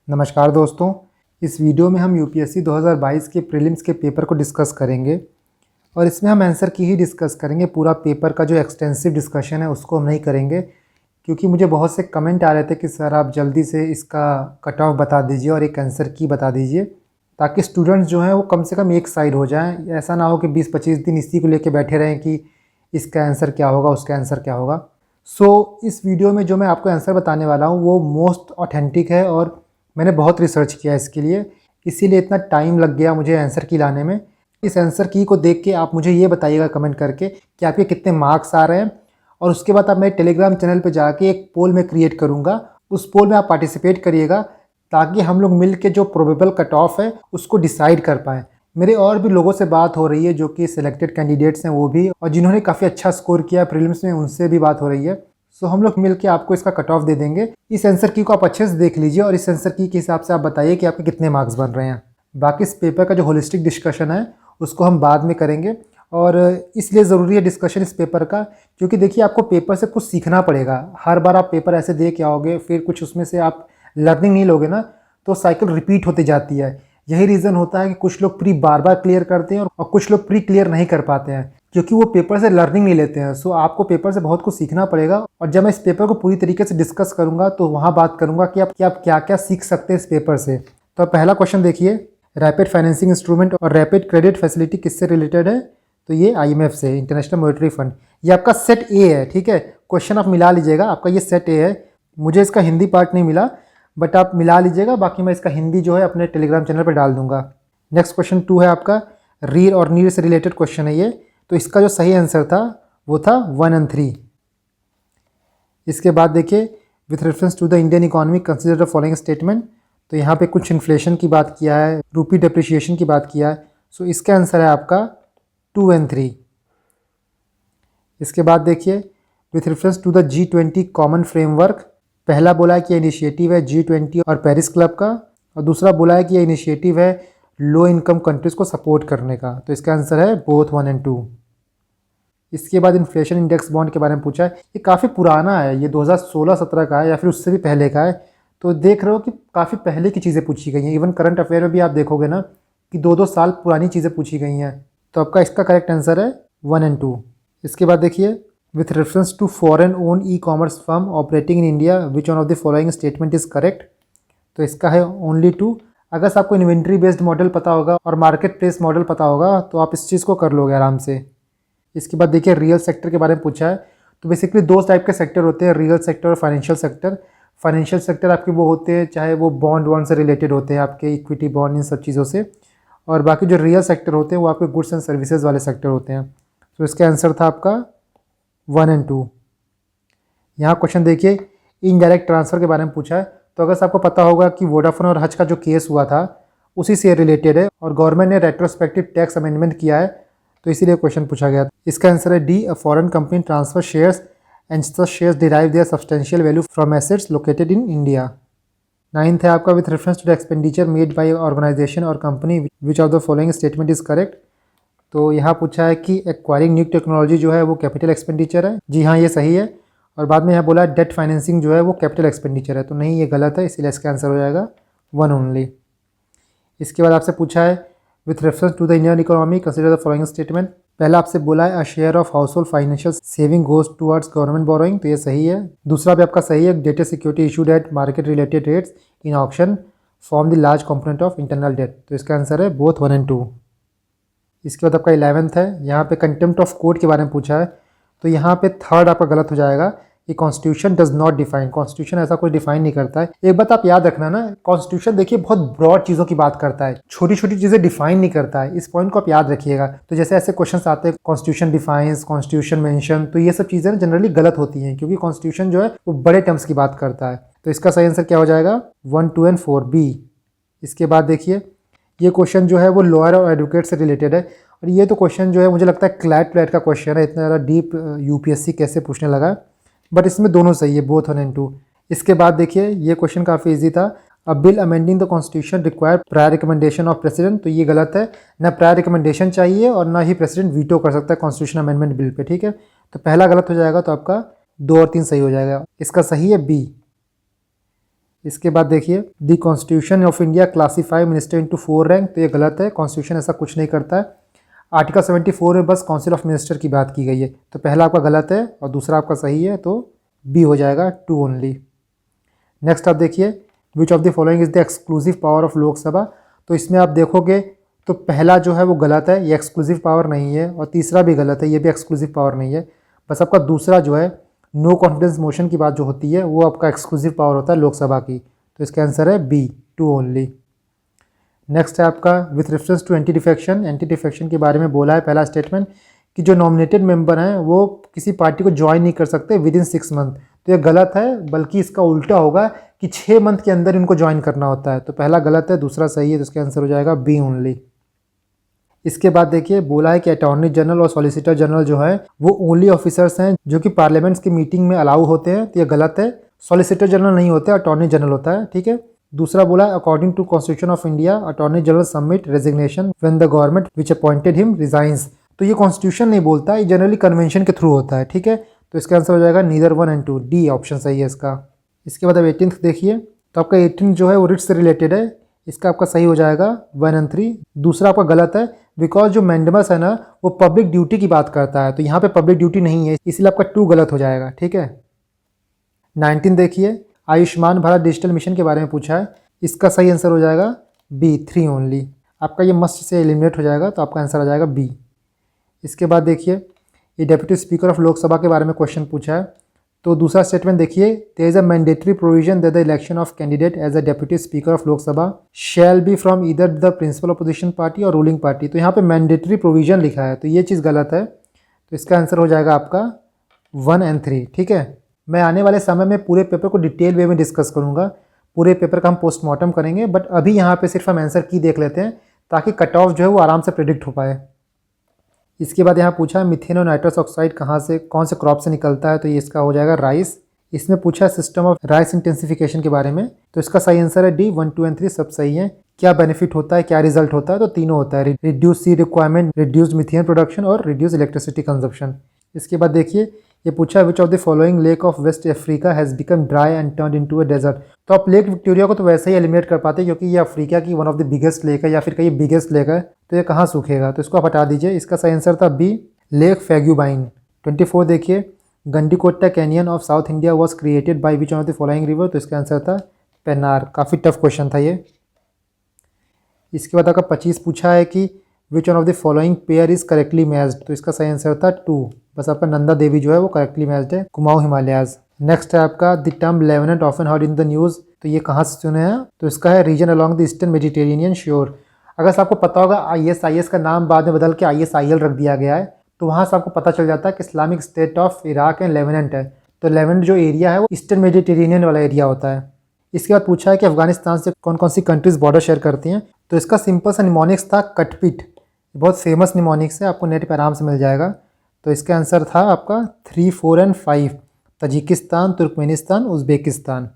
नमस्कार दोस्तों। इस वीडियो में हम यूपीएससी 2022 के प्रीलिम्स के पेपर को डिस्कस करेंगे और इसमें हम आंसर की ही डिस्कस करेंगे। पूरा पेपर का जो एक्सटेंसिव डिस्कशन है उसको हम नहीं करेंगे, क्योंकि मुझे बहुत से कमेंट आ रहे थे कि सर आप जल्दी से इसका कट ऑफ बता दीजिए और एक आंसर की बता दीजिए, ताकि स्टूडेंट्स जो हैं वो कम से कम एक साइड हो जाएँ। ऐसा ना हो कि 20-25 दिन इसी को लेके बैठे रहें कि इसका आंसर क्या होगा, उसका आंसर क्या होगा। इस वीडियो में जो मैं आपको आंसर बताने वाला हूँ वो मोस्ट ऑथेंटिक है और मैंने बहुत रिसर्च किया इसके लिए, इसीलिए इतना टाइम लग गया मुझे आंसर की लाने में। इस आंसर की को देख के आप मुझे ये बताइएगा कमेंट करके कि आपके कितने मार्क्स आ रहे हैं, और उसके बाद आप मेरे टेलीग्राम चैनल पे जाके एक पोल में क्रिएट करूँगा। उस पोल में आप पार्टिसिपेट करिएगा ताकि हम लोग मिल के जो प्रोबेबल कट ऑफ है उसको डिसाइड कर पाएँ। मेरे और भी लोगों से बात हो रही है जो कि सिलेक्टेड कैंडिडेट्स हैं वो भी, और जिन्होंने काफ़ी अच्छा स्कोर किया प्रीलिम्स में उनसे भी बात हो रही है। हम लोग मिलके आपको इसका कट ऑफ दे देंगे। इस आंसर की को आप अच्छे से देख लीजिए और इस आंसर की के हिसाब से आप बताइए कि आपके कितने मार्क्स बन रहे हैं। बाकी इस पेपर का जो होलिस्टिक डिस्कशन है उसको हम बाद में करेंगे, और इसलिए ज़रूरी है डिस्कशन इस पेपर का, क्योंकि देखिए आपको पेपर से कुछ सीखना पड़ेगा। हर बार आप पेपर ऐसे दे के आओगे फिर कुछ उसमें से आप लर्निंग नहीं लोगे ना, तो साइकिल रिपीट होती जाती है। यही रीज़न होता है कि कुछ लोग प्री बार बार क्लियर करते हैं और कुछ लोग प्री क्लियर नहीं कर पाते हैं, क्योंकि वो पेपर से लर्निंग नहीं लेते हैं। आपको पेपर से बहुत कुछ सीखना पड़ेगा, और जब मैं इस पेपर को पूरी तरीके से डिस्कस करूंगा तो वहाँ बात करूंगा कि आप क्या क्या सीख सकते हैं इस पेपर से। तो पहला क्वेश्चन देखिए, रैपिड फाइनेंसिंग इंस्ट्रूमेंट और रैपिड क्रेडिट फैसिलिटी किससे रिलेटेड है? तो ये IMF से, इंटरनेशनल मॉनेटरी फंड। ये आपका सेट ए है, ठीक है। क्वेश्चन आप मिला लीजिएगा, आपका ये सेट ए है। मुझे इसका हिंदी पार्ट नहीं मिला, बट आप मिला लीजिएगा। बाकी मैं इसका हिंदी जो है अपने टेलीग्राम चैनल पर डाल दूंगा। नेक्स्ट क्वेश्चन 2 है आपका, रीर और नीर से रिलेटेड क्वेश्चन है ये। तो इसका जो सही आंसर था वो था 1 और 3। इसके बाद देखिए, with reference to the Indian economy consider the following statement. तो यहाँ पे कुछ इन्फ्लेशन की बात किया है, रूपी डेप्रिशिएशन की बात किया है। इसका आंसर है आपका 2 और 3। इसके बाद देखिए, with reference to the G20 common framework. पहला बोला है कि इनिशिएटिव है G20 और पेरिस क्लब का, और दूसरा बोला है कि यह इनिशिएटिव है लो इनकम कंट्रीज़ को सपोर्ट करने का। तो इसका आंसर है बोथ 1 और 2। इसके बाद इन्फ्लेशन इंडेक्स बॉन्ड के बारे में पूछा है। ये काफ़ी पुराना है, ये 2016-17 का है या फिर उससे भी पहले का है। तो देख रहे हो कि काफ़ी पहले की चीज़ें पूछी गई हैं। इवन करंट अफेयर में भी आप देखोगे ना कि 2-2 साल पुरानी चीज़ें पूछी गई हैं। तो आपका इसका करेक्ट आंसर है 1 और 2। इसके बाद देखिए, with reference to foreign own e commerce firm operating in India which one of the following statement is correct. तो इसका है ओनली 2। अगर आपको इन्वेंट्री बेस्ड मॉडल पता होगा और मार्केट प्लेस मॉडल पता होगा तो आप इस चीज़ को कर लोगे आराम से। इसके बाद देखिए, रियल सेक्टर के बारे में पूछा है। तो बेसिकली 2 टाइप के सेक्टर होते हैं, रियल सेक्टर और फाइनेंशियल सेक्टर। फाइनेंशियल सेक्टर आपके वो होते हैं चाहे वो बॉन्ड से रिलेटेड होते हैं, आपके इक्विटी बॉन्ड इन सब चीज़ों से, और बाकी जो रियल सेक्टर होते हैं वो आपके गुड्स एंड सर्विसेज वाले सेक्टर होते हैं। तो इसका आंसर था आपका 1 और 2। यहाँ क्वेश्चन देखिए, इनडायरेक्ट ट्रांसफ़र के बारे में पूछा है। तो अगर आपको पता होगा कि वोडाफोन और हज का जो केस हुआ था उसी से रिलेटेड है, और गवर्नमेंट ने रेट्रोस्पेक्टिव टैक्स अमेंडमेंट किया है, तो इसीलिए क्वेश्चन पूछा गया। इसका आंसर है D, a foreign company transfer shares and the shares derive their substantial value from assets located in India. 9th है आपका, with reference to the expenditure made by organisation और company which of the following statement is correct. तो यहाँ पूछा है कि acquiring new technology जो है वो कैपिटल एक्सपेंडिचर है। जी हाँ, ये सही है। और बाद में यहाँ बोला डेट फाइनेंसिंग जो है वो कैपिटल एक्सपेंडिचर है, तो नहीं, ये गलत है, इसीलिए इसका आंसर हो जाएगा 1 ओनली। इसके बाद आपसे पूछा है, with reference to the Indian economy consider the following statement. पहला आपसे बोला है a share of household financial saving goes towards government borrowing, तो ये सही है। दूसरा भी आपका सही है, dated security issued at market related rates in auction form the large component of internal debt, तो इसका आंसर है बोथ 1 और 2। इसके बाद आपका 11th है, यहाँ पे कंटेम्प्ट ऑफ कोर्ट के बारे में पूछा है। तो यहाँ पे थर्ड आपका गलत हो जाएगा कि constitution does not define. Constitution ऐसा कुछ डिफाइन नहीं करता है। एक बात आप याद रखना ना, कॉन्स्टिट्यूशन देखिए बहुत ब्रॉड चीज़ों की बात करता है, छोटी छोटी चीज़ें डिफाइन नहीं करता है। इस पॉइंट को आप याद रखिएगा। तो जैसे ऐसे क्वेश्चन आते हैं कॉन्स्टिट्यूशन डिफाइंस, कॉन्स्टिट्यूशन मेंशन, तो ये सब चीज़ें जनरली गलत होती हैं, क्योंकि कॉन्स्टिट्यूशन जो है वो बड़े टर्म्स की बात करता है। तो इसका सही आंसर क्या हो जाएगा? 1, 2 और 4 बी। इसके बाद देखिए, ये क्वेश्चन जो है वो लॉयर और एडवोकेट से रिलेटेड है, और ये तो क्वेश्चन जो है मुझे लगता है क्लैट का क्वेश्चन है। इतना ज़्यादा डीप यूपीएससी कैसे पूछने लगा, बट इसमें दोनों सही है, बोथ 1 और 2। इसके बाद देखिए, ये क्वेश्चन काफ़ी इजी था। अ bill amending the constitution require prior recommendation of president, तो ये गलत है। ना प्रायर रिकमेंडेशन चाहिए और ना ही प्रेसिडेंट वीटो कर सकता है कॉन्स्टिट्यूशन अमेंडमेंट बिल पे, ठीक है। तो पहला गलत हो जाएगा, तो आपका 2 और 3 सही हो जाएगा। इसका सही है बी। इसके बाद देखिए the constitution of India classify minister into 4 rank, तो ये गलत है, कॉन्स्टिट्यूशन ऐसा कुछ नहीं करता है। आर्टिकल 74 में बस काउंसिल ऑफ मिनिस्टर की बात की गई है, तो पहला आपका गलत है और दूसरा आपका सही है, तो बी हो जाएगा 2 ओनली। नेक्स्ट आप देखिए विच of the following is the exclusive power of Lok Sabha, तो इसमें आप देखोगे तो पहला जो है वो गलत है, ये एक्सक्लूसिव पावर नहीं है, और तीसरा भी गलत है, ये भी एक्सक्लूसिव पावर नहीं है। बस आपका दूसरा जो है नो कॉन्फिडेंस मोशन की बात जो होती है वो आपका एक्सक्लूसिव पावर होता है लोकसभा की, तो इसका आंसर है बी 2 ओनली। नेक्स्ट है आपका with reference to anti defection, anti defection के बारे में बोला है पहला स्टेटमेंट कि जो नॉमिनेटेड मेंबर हैं वो किसी पार्टी को ज्वाइन नहीं कर सकते विद इन 6 मंथ, तो ये गलत है, बल्कि इसका उल्टा होगा कि 6 मंथ के अंदर इनको ज्वाइन करना होता है, तो पहला गलत है, दूसरा सही है, तो इसका आंसर हो जाएगा बी ओनली। इसके बाद देखिए बोला है कि अटॉर्नी जनरल और सॉलिसिटर जनरल जो है वो ओनली ऑफिसर्स हैं जो कि पार्लियामेंट्स की मीटिंग में अलाउ होते हैं, तो ये गलत है, सॉलिसिटर जनरल नहीं होते, अटॉर्नी जनरल होता है, ठीक है। दूसरा बोला according to constitution of India attorney general submit resignation when the government which appointed him resigns, तो ये कॉन्स्टिट्यूशन नहीं बोलता, ये जनरली कन्वेंशन के थ्रू होता है, ठीक है, तो इसका आंसर हो जाएगा नीदर 1 एंड 2, डी ऑप्शन सही है इसका। इसके बाद अब 18th देखिए, तो आपका 18 जो है वो रिट्स से रिलेटेड है, इसका आपका सही हो जाएगा 1 एंड 3। दूसरा आपका गलत है बिकॉज जो मैंडेमस है ना वो पब्लिक ड्यूटी की बात करता है, तो यहाँ पे पब्लिक ड्यूटी नहीं है, इसलिए आपका 2 गलत हो जाएगा, ठीक है। 19 देखिए आयुष्मान भारत डिजिटल मिशन के बारे में पूछा है, इसका सही आंसर हो जाएगा बी 3 ओनली, आपका ये मस्ट से एलिमिनेट हो जाएगा, तो आपका आंसर आ जाएगा बी। इसके बाद देखिए ये डेप्यूटी स्पीकर ऑफ लोकसभा के बारे में क्वेश्चन पूछा है, तो दूसरा स्टेटमेंट देखिए there is a mandatory provision that the election of candidate as a deputy speaker of Lok Sabha shall be from either the principal opposition party और रूलिंग पार्टी, तो यहाँ पे मैंडेटरी प्रोविजन लिखा है, तो ये चीज़ गलत है, तो इसका आंसर हो जाएगा आपका 1 एंड 3, ठीक है। मैं आने वाले समय में पूरे पेपर को डिटेल वे में डिस्कस करूँगा, पूरे पेपर का हम पोस्टमार्टम करेंगे, बट अभी यहाँ पे सिर्फ हम आंसर की देख लेते हैं ताकि कट ऑफ जो है वो आराम से प्रिडिक्ट हो पाए। इसके बाद यहाँ पूछा है मिथेन और नाइट्रस ऑक्साइड कहाँ से कौन से क्रॉप से निकलता है, तो ये इसका हो जाएगा राइस। इसमें पूछा है सिस्टम ऑफ राइस इंटेंसिफिकेशन के बारे में, तो इसका सही आंसर है डी 1, 2 एंड 3 सब सही है। क्या बेनिफिट होता है, क्या रिजल्ट होता है, तो तीनों होता है, reduce seed requirement, reduce methane production और रिड्यूस इलेक्ट्रिसिटी कंजप्शन। इसके बाद देखिए ये पूछा है which of the following lake of West Africa has become dry and turn into a desert, तो आप लेक विक्टोरिया को तो वैसे ही एलिमिनेट कर पाते क्योंकि ये अफ्रीका की one of the biggest lake है या फिर कहीं बिगेस्ट लेक है, तो ये कहाँ सूखेगा, तो इसको आप हटा दीजिए, इसका सही आंसर था बी लेक फैग्यूबाइन। 24 देखिए Gandikota canyon of South India was created by which of the following river, तो इसका आंसर था पेन्नार, काफ़ी टफ क्वेश्चन था ये। इसके बाद आपका 25 पूछा है कि विच one of the following pair is correctly matched, तो इसका सही आंसर था 2, बस आपका नंदा देवी जो है वो करेक्टली मैच्ड है, कुमाऊं हिमालयाज। नेक्स्ट है आपका the term Levant often heard in the news, तो ये कहाँ से सुने हैं, तो इसका है region along the eastern Mediterranean sure. अगर आपको पता होगा ISIS का नाम बाद में बदल के ISIL रख दिया गया है, तो वहाँ से आपको पता चल जाता है कि Islamic State of Iraq and Levant है, तो लेवेनेंट जो एरिया है वो ईस्टर्न मेडिटेरेनियन वाला एरिया होता है। इसके बाद पूछा है कि अफगानिस्तान से कौन कौन सी कंट्रीज बॉर्डर शेयर करती हैं, तो इसका सिंपल सा निमोनिक्स था कटपिट, बहुत फेमस निमोनिक्स है, आपको नेट पर आराम से मिल जाएगा, तो इसका आंसर था आपका 3, 4 एंड 5 तजिकिस्तान, तुर्कमेनिस्तान, उज़्बेकिस्तान।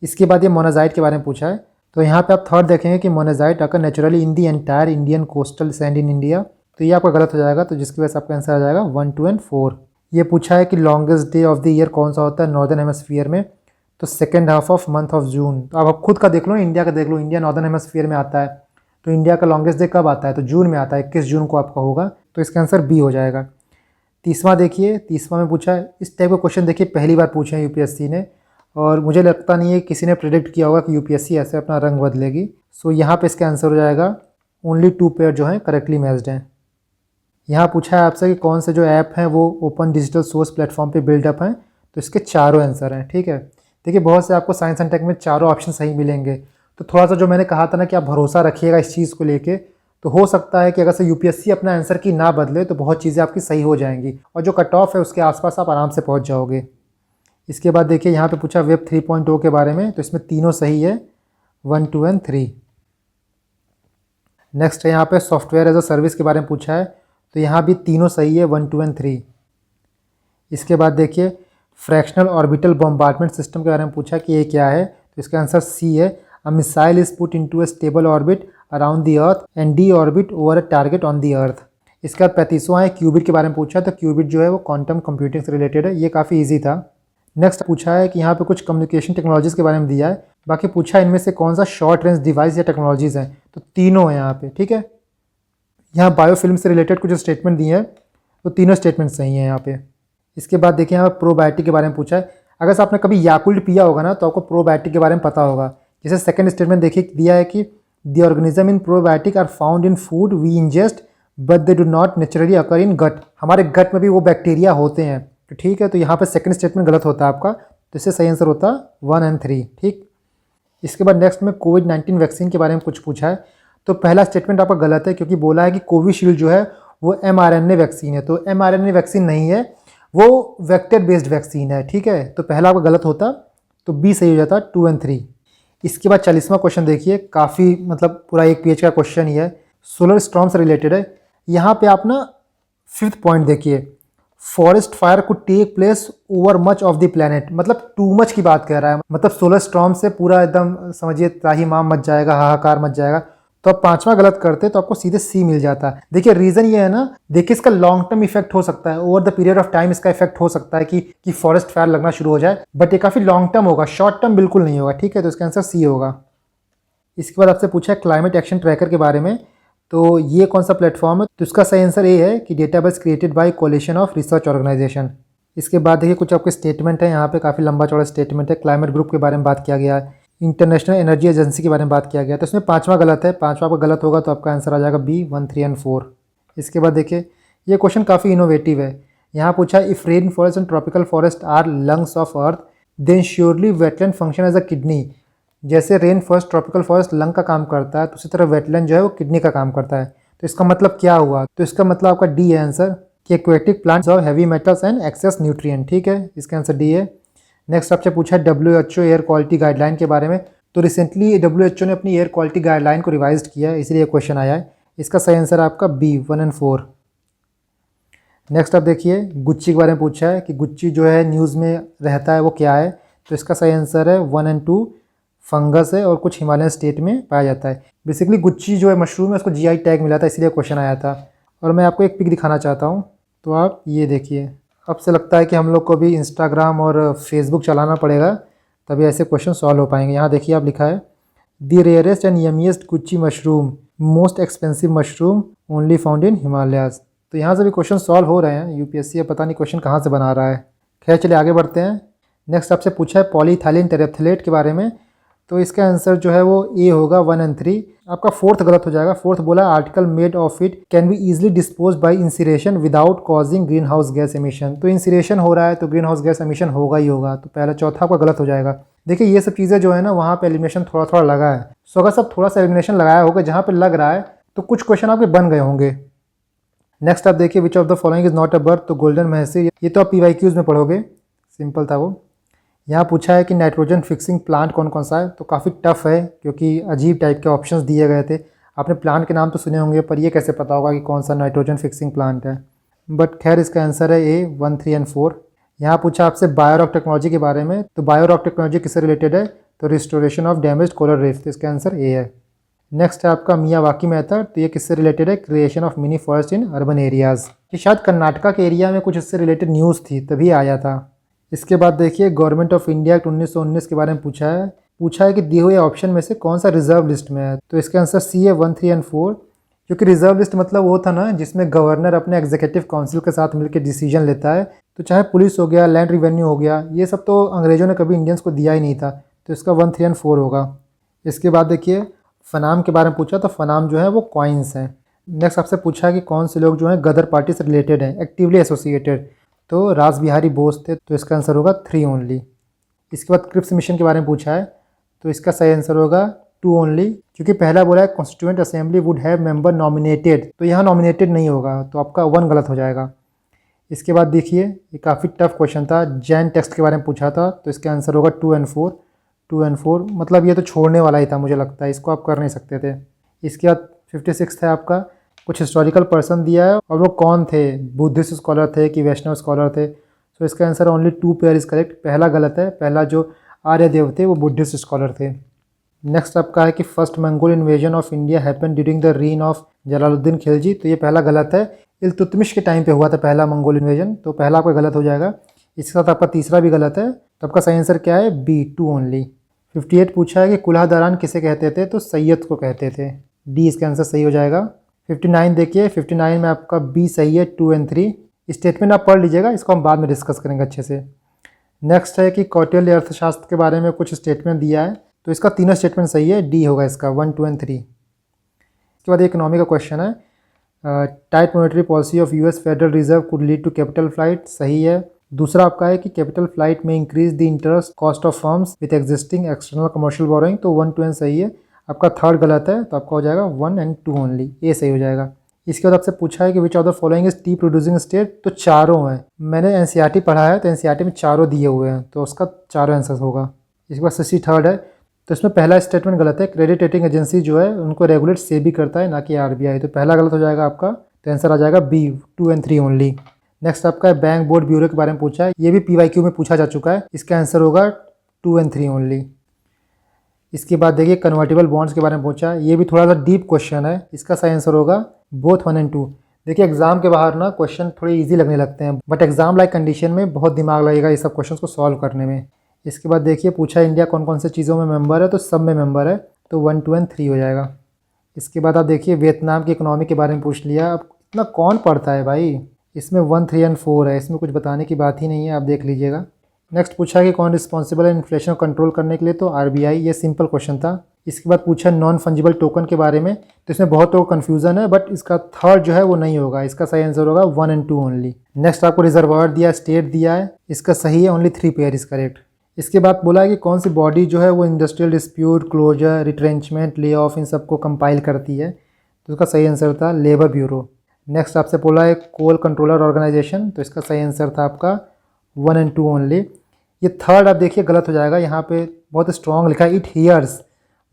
इसके बाद ये मोनाजाइट के बारे में पूछा है, तो यहाँ पे आप थर्ड देखेंगे कि monazite occur naturally in the entire Indian coastal sand in India, तो ये आपका गलत हो जाएगा, तो जिसकी वजह से आपका आंसर आ जाएगा 1, 2 एंड 4। ये पूछा है कि longest day of the year कौन सा होता है नॉर्दर्न हेमस्फीयर में, तो second half of month of June, तो आप खुद का देख लो, इंडिया का देख लो, इंडिया नॉर्दर्न हेमस्फीयर में आता है, तो इंडिया का लॉन्गेस्ट डे कब आता है, तो जून में आता है, 21 जून को आपका होगा, तो इसका आंसर बी हो जाएगा। 30वां देखिए, 30वां में पूछा है, इस टाइप का क्वेश्चन देखिए पहली बार पूछे हैं यूपीएससी ने, और मुझे लगता नहीं है किसी ने प्रेडिक्ट किया होगा कि यूपीएससी ऐसे अपना रंग बदलेगी, सो यहाँ पे इसका आंसर हो जाएगा ओनली 2 पेयर जो हैं करेक्टली मैच्ड हैं। यहाँ पूछा है आपसे कि कौन से जो ऐप हैं वो ओपन डिजिटल सोर्स प्लेटफॉर्म पे बिल्डअप हैं, तो इसके चारों आंसर हैं, ठीक है। देखिए बहुत से आपको साइंस एंड टेक में चारों ऑप्शन सही मिलेंगे, तो थोड़ा सा जो मैंने कहा था ना कि आप भरोसा रखिएगा इस चीज़ को लेके, तो हो सकता है कि अगर से यूपीएससी अपना आंसर की ना बदले तो बहुत चीज़ें आपकी सही हो जाएंगी और जो कट ऑफ है उसके आसपास आप आराम से पहुंच जाओगे। इसके बाद देखिए यहाँ पे पूछा वेब 3.0 के बारे में, तो इसमें तीनों सही है, 1, 2 एंड 3। नेक्स्ट है यहाँ पे सॉफ्टवेयर एज अ सर्विस के बारे में पूछा है, तो यहाँ भी तीनों सही है, 1, 2 एंड 3। इसके बाद देखिए फ्रैक्शनल ऑर्बिटल बॉम्बार्डमेंट सिस्टम के बारे में पूछा कि ये क्या है, तो इसका आंसर सी है, a missile is put into a stable orbit around the earth and D orbit over a target on the earth. इसका 35वां है क्यूबिट के बारे में पूछा, तो क्यूबिट जो है वो क्वांटम कंप्यूटिंग से रिलेटेड है, ये काफ़ी ईजी था। नेक्स्ट पूछा है कि यहाँ पे कुछ कम्युनिकेशन टेक्नोलॉजीज़ के बारे में दिया है, बाकी पूछा है इनमें से कौन सा शॉर्ट रेंज डिवाइस या टेक्नोलॉजीज़ हैं, तो तीनों हैं यहाँ पे, ठीक है। यहाँ बायोफिल्म से रिलेटेड कुछ स्टेटमेंट दिए हैं, तो तीनों स्टेटमेंट सही हैं यहाँ पे। इसके बाद देखिए यहाँ प्रोबायोटिक के बारे में पूछा है। अगर से आपने कभी याकुल्ट पिया होगा ना तो आपको प्रोबायोटिक के बारे में पता होगा। जैसे सेकंड स्टेटमेंट देखिए दिया है कि the organism in probiotic are found in food we ingest but they do not naturally occur in gut. हमारे गट में भी वो बैक्टीरिया होते हैं, तो ठीक है। तो यहाँ पर सेकंड स्टेटमेंट गलत होता है आपका, तो इससे सही आंसर होता 1 और 3, ठीक। इसके बाद नेक्स्ट में कोविड-19 वैक्सीन के बारे में कुछ पूछा है। तो पहला स्टेटमेंट आपका गलत है, क्योंकि बोला है कि कोविशील्ड जो है वो mRNA वैक्सीन है, तो mRNA वैक्सीन नहीं है, वो वेक्टर बेस्ड वैक्सीन है, ठीक है। तो पहला आपका गलत होता, तो बी सही हो जाता 2 और 3। इसके बाद 40वां क्वेश्चन देखिए, काफ़ी मतलब पूरा एक पेज का क्वेश्चन ही है, सोलर स्टॉर्म से रिलेटेड है। यहाँ पे आप ना 5th पॉइंट देखिए, forest fire could take place over much of the planet, मतलब टू मच की बात कह रहा है, मतलब सोलर स्टॉर्म से पूरा एकदम समझिए त्राहिमाम मच जाएगा, हाहाकार मच जाएगा। तो आप 5वां गलत करते तो आपको सीधे सी मिल जाता। देखिए रीज़न ये है ना, देखिए इसका लॉन्ग टर्म इफेक्ट हो सकता है, over the period of time इसका इफेक्ट हो सकता है कि फॉरेस्ट फायर लगना शुरू हो जाए, बट ये काफ़ी लॉन्ग टर्म होगा, शॉर्ट टर्म बिल्कुल नहीं होगा, ठीक है। तो इसका आंसर सी होगा। इसके बाद आपसे पूछा है क्लाइमेट एक्शन ट्रैकर के बारे में, तो ये कौन सा प्लेटफॉर्म है, तो इसका सही आंसर ये है कि database created by coalition of research organisation. इसके बाद देखिए कुछ आपके स्टेटमेंट है, यहाँ पे काफ़ी लंबा चौड़ा स्टेटमेंट है। क्लाइमेट ग्रुप के बारे में बात किया गया है, इंटरनेशनल एनर्जी एजेंसी के बारे में बात किया गया, तो इसमें 5वां गलत है। 5वां आपका गलत होगा तो आपका आंसर आ जाएगा बी 1, 3 और 4। इसके बाद देखिए ये क्वेश्चन काफ़ी इनोवेटिव है। यहाँ पूछा है if rain forest and tropical forest are lungs of earth then surely wetland function as a kidney. जैसे rain forest tropical forest lung का काम करता है, तो उसी तरह वेटलैंड जो है वो किडनी का काम करता है। तो इसका मतलब क्या हुआ, तो इसका मतलब आपका डी है आंसर, कि aquatic plants of heavy metals and excess nutrient, ठीक है। इसका आंसर डी है। नेक्स्ट आपसे पूछा है WHO एयर क्वालिटी गाइडलाइन के बारे में, तो रिसेंटली WHO ने अपनी एयर क्वालिटी गाइडलाइन को रिवाइज किया है, इसलिए क्वेश्चन आया है। इसका सही आंसर आपका बी 1 और 4। नेक्स्ट आप देखिए गुच्ची के बारे में पूछा है कि गुच्ची जो है न्यूज़ में रहता है वो क्या है, तो इसका सही आंसर है 1 और 2, फंगस है और कुछ हिमालयन स्टेट में पाया जाता है। बेसिकली गुच्ची जो है मशरूम है, उसको GI टैग मिला था, इसलिए क्वेश्चन आया था। और मैं आपको एक पिक दिखाना चाहता हूँ, तो आप ये देखिए। अब से लगता है कि हम लोग को भी इंस्टाग्राम और फेसबुक चलाना पड़ेगा, तभी ऐसे क्वेश्चन सॉल्व हो पाएंगे। यहाँ देखिए आप लिखा है the rarest and yummiest guchhi mushroom, most expensive mushroom only found in Himalayas. तो यहाँ से भी क्वेश्चन सॉल्व हो रहे हैं। UPSC पता नहीं क्वेश्चन कहाँ से बना रहा है। खैर चलिए आगे बढ़ते हैं। नेक्स्ट आपसे पूछा है पॉलीइथाइलिन टेरेफ्थलेट के बारे में, तो इसका आंसर जो है वो ए होगा 1 और 3। आपका 4th गलत हो जाएगा। 4th बोला article made of it can be easily dispose by incineration without causing greenhouse gas emission. तो इंसिरेशन हो रहा है तो ग्रीन हाउस गैस एमिशन होगा ही होगा, तो पहला चौथा आपका गलत हो जाएगा। देखिए ये सब चीज़ें जो है ना, वहाँ पे एलिमिनेशन थोड़ा थोड़ा लगा है। सो अगर सब थोड़ा सा एलिमिनेशन लगाया होगा जहाँ पे लग रहा है, तो कुछ क्वेश्चन आपके बन गए होंगे। नेक्स्ट आप देखिए विच of the following is not a bird, तो गोल्डन महसी, ये तो आप PYQs में पढ़ोगे, सिंपल था वो। यहाँ पूछा है कि नाइट्रोजन फिक्सिंग प्लांट कौन कौन सा है, तो काफ़ी टफ है क्योंकि अजीब टाइप के ऑप्शंस दिए गए थे। आपने प्लांट के नाम तो सुने होंगे, पर ये कैसे पता होगा कि कौन सा नाइट्रोजन फिक्सिंग प्लांट है। बट खैर इसका आंसर है ए 1, 3 और 4। यहाँ पूछा आपसे बायोरॉक टेक्नोलॉजी के बारे में, तो बायोरॉक टेक्नोलॉजी किससे रिलेटेड है, तो restoration of damaged coral reef, तो इसका आंसर ए है। नेक्स्ट है आपका मियावाकी मेथड, तो ये किससे रिलेटेड है, creation of mini forest in urban areas. ये शायद कर्नाटका के एरिया में कुछ इससे रिलेटेड न्यूज़ थी तभी आया था। इसके बाद देखिए गवर्नमेंट ऑफ इंडिया एक्ट 1919 के बारे में पूछा है कि दिए हुए ऑप्शन में से कौन सा रिजर्व लिस्ट में है, तो इसका आंसर सी है 1, 3 और 4। क्योंकि रिजर्व लिस्ट मतलब वो था ना जिसमें गवर्नर अपने एग्जीक्यूटिव काउंसिल के साथ मिलकर डिसीजन लेता है। तो चाहे पुलिस हो गया, लैंड रिवेन्यू हो गया, ये सब तो अंग्रेजों ने कभी इंडियंस को दिया ही नहीं था, तो इसका 1, 3 और 4 होगा। इसके बाद देखिए फनाम के बारे में पूछा, तो फनाम जो है वो कॉइन्स हैं। नेक्स्ट आपसे पूछा है कि कौन से लोग जो हैं गदर पार्टी से रिलेटेड हैं, एक्टिवली एसोसिएटेड, तो रास बिहारी बोस थे, तो इसका आंसर होगा 3 ओनली। इसके बाद क्रिप्स मिशन के बारे में पूछा है, तो इसका सही आंसर होगा 2 ओनली, क्योंकि पहला बोला है constituent assembly would have member nominated, तो यहाँ नॉमिनेटेड नहीं होगा, तो आपका 1 गलत हो जाएगा। इसके बाद देखिए ये काफ़ी टफ क्वेश्चन था, जैन टेक्स्ट के बारे में पूछा था, तो इसका आंसर होगा 2 और 4। 2 और 4 मतलब ये तो छोड़ने वाला ही था, मुझे लगता है इसको आप कर नहीं सकते थे। इसके बाद 56 है आपका, कुछ हिस्टोरिकल पर्सन दिया है और वो कौन थे, बुद्धिस्ट स्कॉलर थे कि वैष्णव स्कॉलर थे, तो इसका answer only 2 pair is correct. पहला गलत है, पहला जो आर्यदेव थे वो बुद्धिस्ट स्कॉलर थे। नेक्स्ट आपका है कि first Mongol invasion of India happen during the reign of Jalaluddin Khilji, तो ये पहला गलत है। इल्तुतमिश के टाइम पे हुआ था पहला मंगोल इन्वेजन, तो पहला आपका गलत हो जाएगा। इसके साथ आपका तीसरा भी गलत है, तो आपका सही आंसर क्या है, बी, 2 ओनली। 58 पूछा है कि कुल्हा दरान किसे कहते थे, तो सैयद को कहते थे, डी इसका आंसर सही हो जाएगा। 59 देखिए, 59 में आपका बी सही है, 2 और 3। स्टेटमेंट आप पढ़ लीजिएगा, इसको हम बाद में डिस्कस करेंगे अच्छे से। नेक्स्ट है कि कौटिल्य अर्थशास्त्र के बारे में कुछ स्टेटमेंट दिया है, तो इसका तीनों स्टेटमेंट सही है, डी होगा इसका, 1, 2 और 3। इसके बाद इकोनॉमी का क्वेश्चन है, tight monetary policy of US federal reserve could lead to capital flight, सही है। दूसरा आपका है कि कैपिटल फ्लाइट में increase the interest cost of firms with existing external commercial borrowing, तो 1, 2 एंड सही है। आपका थर्ड गलत है, तो आपका हो जाएगा 1 और 2 ओनली, ए सही हो जाएगा। इसके बाद आपसे पूछा है कि विच of the following is T producing state, तो चारों हैं। मैंने एनसीईआरटी पढ़ा है, तो एनसीईआरटी में चारों दिए हुए हैं, तो उसका चारों आंसर होगा। इसके बाद 63 है, तो इसमें पहला स्टेटमेंट गलत है। क्रेडिट रेटिंग एजेंसी जो है उनको रेगुलेट सेबी करता है, ना कि आरबीआई, तो पहला गलत हो जाएगा आपका, तो आंसर आ जाएगा बी, 2 और 3 ओनली। नेक्स्ट आपका बैंक बोर्ड ब्यूरो के बारे में पूछा है, ये भी पीवाईक्यू में पूछा जा चुका है, इसका आंसर होगा 2 और 3 ओनली। इसके बाद देखिए कन्वर्टेबल बॉन्ड्स के बारे में पूछा है, ये भी थोड़ा सा डीप क्वेश्चन है, इसका सही आंसर होगा बोथ 1 और 2। देखिए एग्जाम के बाहर ना क्वेश्चन थोड़े इजी लगने लगते हैं, बट एग्जाम लाइक कंडीशन में बहुत दिमाग लगेगा ये सब क्वेश्चन को सॉल्व करने में। इसके बाद देखिए पूछा इंडिया कौन कौन से चीज़ों में मेंबर है, तो सब में मेंबर है, तो 1, 2 और 3 हो जाएगा। इसके बाद आप देखिए वियतनाम की इकोनॉमी के बारे में पूछ लिया, अब इतना कौन पढ़ता है भाई, इसमें 1, 3 और 4 है, इसमें कुछ बताने की बात ही नहीं है, आप देख लीजिएगा। नेक्स्ट पूछा कि कौन रिस्पॉन्सिबल है इन्फ्लेशन को कंट्रोल करने के लिए, तो आरबीआई, ये सिंपल क्वेश्चन था। इसके बाद पूछा नॉन फंजिबल टोकन के बारे में, तो इसमें बहुत लोगों को कन्फ्यूजन है, बट इसका थर्ड जो है वो नहीं होगा, इसका सही आंसर होगा 1 और 2 ओनली। नेक्स्ट आपको रिजर्वायर दिया, स्टेट दिया है, इसका सही है, ओनली 3 पेयर इज करेक्ट। इसके बाद बोला है कि कौन सी बॉडी जो है वो industrial dispute, closure, retrenchment, lay off, इन सबको कंपाइल करती है, तो इसका सही आंसर था लेबर ब्यूरो। नेक्स्ट आपसे बोला है कोल कंट्रोलर ऑर्गेनाइजेशन, तो इसका सही आंसर था आपका 1 और 2 ओनली। ये थर्ड आप देखिए गलत हो जाएगा, यहाँ पे बहुत स्ट्रॉन्ग लिखा है इट हियर्स,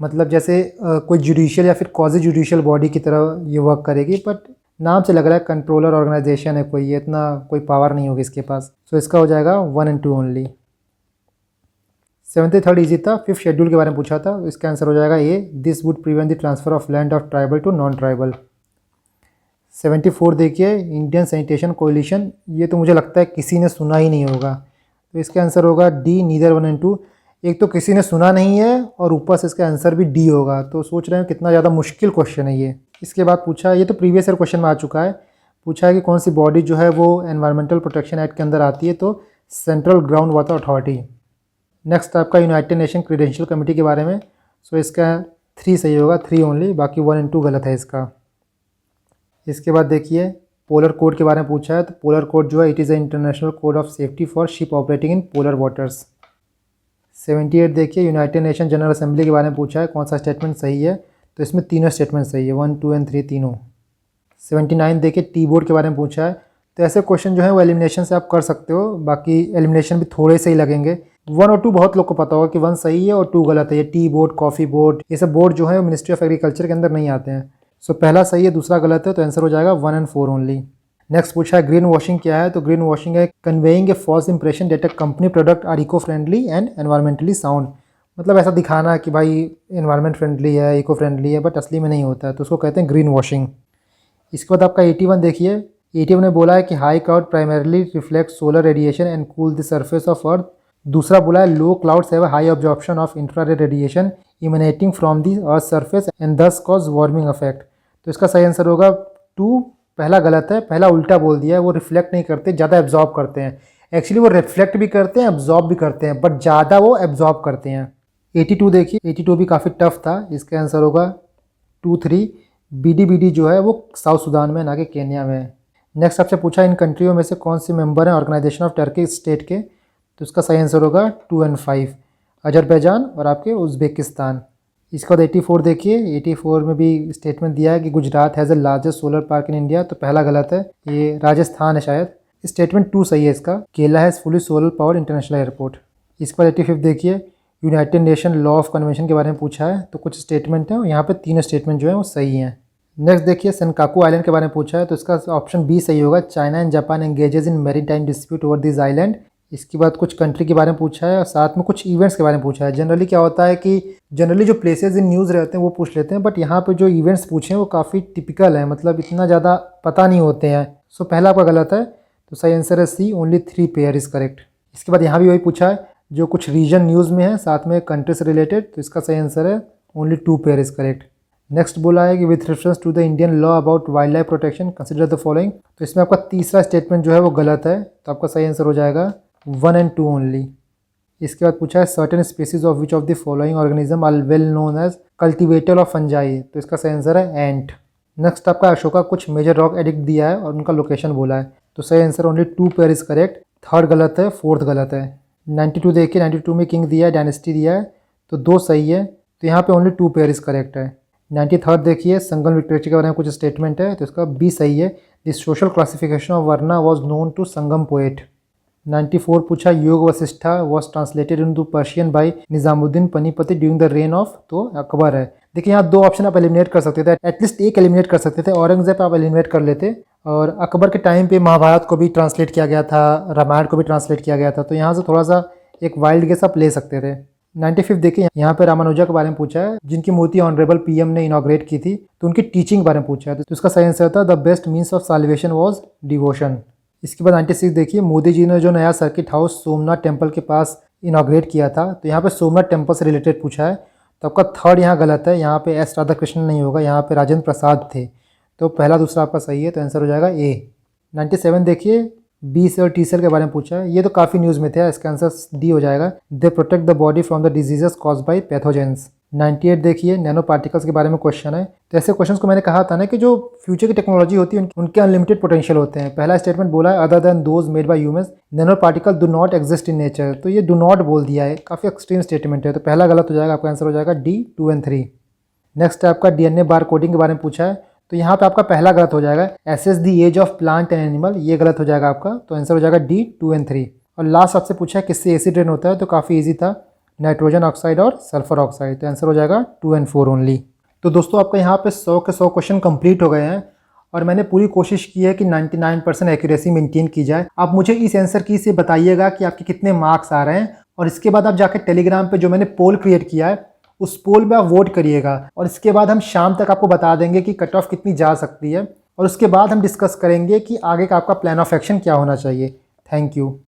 मतलब जैसे कोई जुडिशियल या फिर क्वाजी जुडिशियल बॉडी की तरह ये वर्क करेगी, बट नाम से लग रहा है कंट्रोलर ऑर्गेनाइजेशन है कोई, ये इतना कोई पावर नहीं होगी इसके पास, सो इसका हो जाएगा 1 और 2 ओनली। 73rd ईजी था, 5th शेड्यूल के बारे में पूछा था, इसका आंसर हो जाएगा A, this would prevent the transfer of land of tribal to non tribal. 74 देखिए इंडियन सैनिटेशन कोलिशन, ये तो मुझे लगता है किसी ने सुना ही नहीं होगा, तो इसका आंसर होगा डी, नीदर 1 और 2। एक तो किसी ने सुना नहीं है और ऊपर से इसका आंसर भी डी होगा, तो सोच रहे हैं कितना ज़्यादा मुश्किल क्वेश्चन है ये। इसके बाद पूछा, ये तो प्रीवियस ईयर क्वेश्चन में आ चुका है, पूछा है कि कौन सी बॉडी जो है वो एनवायरमेंटल प्रोटेक्शन एक्ट के अंदर आती है, तो central ground water authority. Next आपका यूनाइटेड नेशन क्रीडेंशियल कमेटी के बारे में, सो इसका 3 सही होगा, 3 ओनली, बाकी 1 और 2 गलत है इसका। इसके बाद देखिए पोलर कोड के बारे में पूछा है, तो पोलर कोड जो है it is a international code of safety for ship operating in polar waters. 78 देखिए यूनाइटेड नेशन जनरल असेंबली के बारे में पूछा है, कौन सा स्टेटमेंट सही है, तो इसमें तीनों स्टेटमेंट सही है, 1, 2 और 3 तीनों। 79 देखिए टी बोर्ड के बारे में पूछा है, तो ऐसे क्वेश्चन जो है वो एलिमिनेशन से आप कर सकते हो, बाकी एलिमिनेशन भी थोड़े से ही लगेंगे। 1 और 2 बहुत लोग को पता होगा कि 1 सही है और 2 गलत है, ये टी बोर्ड, कॉफ़ी बोर्ड, ये सब बोर्ड जो है वो मिनिस्ट्री ऑफ एग्रीकल्चर के अंदर नहीं आते हैं, सो पहला सही है, दूसरा गलत है, तो आंसर हो जाएगा 1 और 4 ओनली। नेक्स्ट पूछा है ग्रीन वॉशिंग क्या है, तो ग्रीन वॉशिंग है conveying a false impression that a company product are eco friendly and environmentally sound, मतलब ऐसा दिखाना कि भाई एनवायरमेंट फ्रेंडली है, इको फ्रेंडली है, बट असली में नहीं होता है, तो उसको कहते हैं ग्रीन वॉशिंग। इसके बाद आपका 81 देखिए, 81 ने बोला है कि high cloud primarily reflect solar radiation and cool the surface of earth. दूसरा बोला है low clouds have high absorption of infrared radiation emanating from the earth surface and thus cause warming effect, तो इसका सही आंसर होगा 2। पहला गलत है, पहला उल्टा बोल दिया है, वो रिफ्लेक्ट नहीं करते, ज़्यादा एब्जॉर्ब करते हैं। एक्चुअली वो रिफ्लेक्ट भी करते हैं, एब्जॉर्ब भी करते हैं, बट ज़्यादा वो एब्जॉर्ब करते हैं। 82 देखिए, 82 भी काफ़ी टफ था, इसका आंसर होगा 2, 3। BDBD जो है वो साउथ सूडान में, ना कि केन्या में। नेक्स्ट आपसे पूछा इन कंट्रियों में से कौन से मेंबर हैं ऑर्गेनाइजेशन ऑफ टर्की स्टेट के, तो इसका सही आंसर होगा 2 और 5, अजरबैजान और आपके उज़्बेकिस्तान। इसके बाद 84 देखिए, 84 में भी स्टेटमेंट दिया है कि Gujarat has the largest solar park in India, तो पहला गलत है, ये राजस्थान है शायद। स्टेटमेंट 2 सही है इसका, केला has fully solar power international airport. इसके बाद 85 देखिए, United nation law of convention के बारे में पूछा है, तो कुछ स्टेटमेंट हैं, यहाँ पे 3 स्टेटमेंट जो है वो सही हैं। नेक्स्ट देखिए सेनकाकू आइलैंड के बारे में पूछा है, तो इसका ऑप्शन बी सही होगा, China and Japan engages in maritime dispute over this island. इसके बाद कुछ कंट्री के बारे में पूछा है और साथ में कुछ इवेंट्स के बारे में पूछा है। जनरली क्या होता है कि जनरली जो प्लेसेस इन न्यूज़ रहते हैं वो पूछ लेते हैं, बट यहाँ पे जो इवेंट्स पूछे हैं वो काफ़ी टिपिकल है, मतलब इतना ज़्यादा पता नहीं होते हैं। सो पहला आपका गलत है, तो सही आंसर है सी, ओनली 3 पेयर इज़ करेक्ट। इसके बाद यहाँ भी वही पूछा है जो कुछ रीजन न्यूज़ में है साथ में कंट्री से रिलेटेड, तो इसका सही आंसर है only 2 pair is correct. Next बोला है कि with reference to the Indian law about wild life protection consider the following, तो इसमें आपका तीसरा स्टेटमेंट जो है वो गलत है, तो आपका सही आंसर हो जाएगा 1 and 2 ओनली। इसके बाद पूछा है certain species of which of the following organism are well known as cultivator of fungi, तो इसका सही आंसर है एंट। नेक्स्ट आपका अशोका कुछ मेजर रॉक एडिक्ट दिया है और उनका लोकेशन बोला है, तो सही answer only 2 pair is correct, third गलत है, फोर्थ गलत है। 92 देखिए 92 में किंग दिया है, डायनेस्टी दिया है, तो 2 सही है, तो यहाँ पे ओनली 2 पेयर इज करेक्ट है। 93 देखिए संगम लिटरेचर के बारे में कुछ स्टेटमेंट है, तो इसका बी सही है, this social classification of varna was known to Sangam poet. 94 पूछा Yoga Vasishtha was translated into Persian by Nizamuddin Panipati during the reign of, तो अकबर है। देखिए यहाँ 2 ऑप्शन आप एलिमिनेट कर सकते थे, एटलीस्ट एक एलिमिनेट कर सकते थे, औरंगजेब आप एलिमिनेट कर लेते, और अकबर के टाइम पे महाभारत को भी ट्रांसलेट किया गया था, रामायण को भी ट्रांसलेट किया गया था, तो यहाँ से थोड़ा सा एक वाइल्ड गेस आप ले सकते थे। 95 देखिए यहाँ पे रामानुजा के बारे में पूछा है जिनकी मूर्ति ऑनरेबल पीएम ने इनॉग्रेट की थी, तो उनकी टीचिंग के बारे में पूछा है, तो इसका सही आंसर था the best means of solvation was devotion. इसके बाद 96 देखिए मोदी जी ने जो नया सर्किट हाउस सोमनाथ टेम्पल के पास इनॉग्रेट किया था, तो यहाँ पे सोमनाथ टेम्पल से रिलेटेड पूछा है, तो आपका थर्ड यहाँ गलत है, यहाँ पे एस राधाकृष्णन नहीं होगा, यहाँ पे राजेंद्र प्रसाद थे, तो पहला दूसरा आपका सही है, तो आंसर हो जाएगा ए। 97 देखिए बी सेल और टी सेल के बारे में पूछा है, ये तो काफ़ी न्यूज़ में थे, इसका आंसर डी हो जाएगा, they protect the body from the diseases cause by pathogens. 98 देखिए नैनो पार्टिकल्स के बारे में क्वेश्चन है, तो ऐसे क्वेश्चंस को मैंने कहा था ना कि जो फ्यूचर की टेक्नोलॉजी होती है उनके अनलिमिटेड पोटेंशियल होते हैं। पहला स्टेटमेंट बोला है other than those made by humans nano particle do not exist in nature, तो ये डू नॉट बोल दिया है, काफ़ी एक्सट्रीम स्टेटमेंट है, तो पहला गलत हो जाएगा, आपका आंसर हो जाएगा डी 2 and 3। नेक्स्ट है आपका डीएनए बार कोडिंग के बारे में पूछा है, तो यहाँ पे आपका पहला गलत हो जाएगा assess the age of plant and animal, ये गलत हो जाएगा आपका, तो आंसर हो जाएगा डी 2 and 3। और लास्ट आपसे पूछा है किससे एसिड रेन होता है, तो काफ़ी ईजी था, नाइट्रोजन ऑक्साइड और सल्फर ऑक्साइड, तो आंसर हो जाएगा 2 and 4 ओनली। तो दोस्तों आपका यहाँ पे 100 के 100 क्वेश्चन कंप्लीट हो गए हैं और मैंने पूरी कोशिश की है कि 99% एक्यूरेसी मेंटेन की जाए। आप मुझे इस आंसर की से बताइएगा कि आपके कितने मार्क्स आ रहे हैं, और इसके बाद आप जाकर टेलीग्राम पे जो मैंने पोल क्रिएट किया है उस पोल पे आप वोट करिएगा, और इसके बाद हम शाम तक आपको बता देंगे कि कट ऑफ कितनी जा सकती है, और उसके बाद हम डिस्कस करेंगे कि आगे का आपका प्लान ऑफ एक्शन क्या होना चाहिए। Thank you.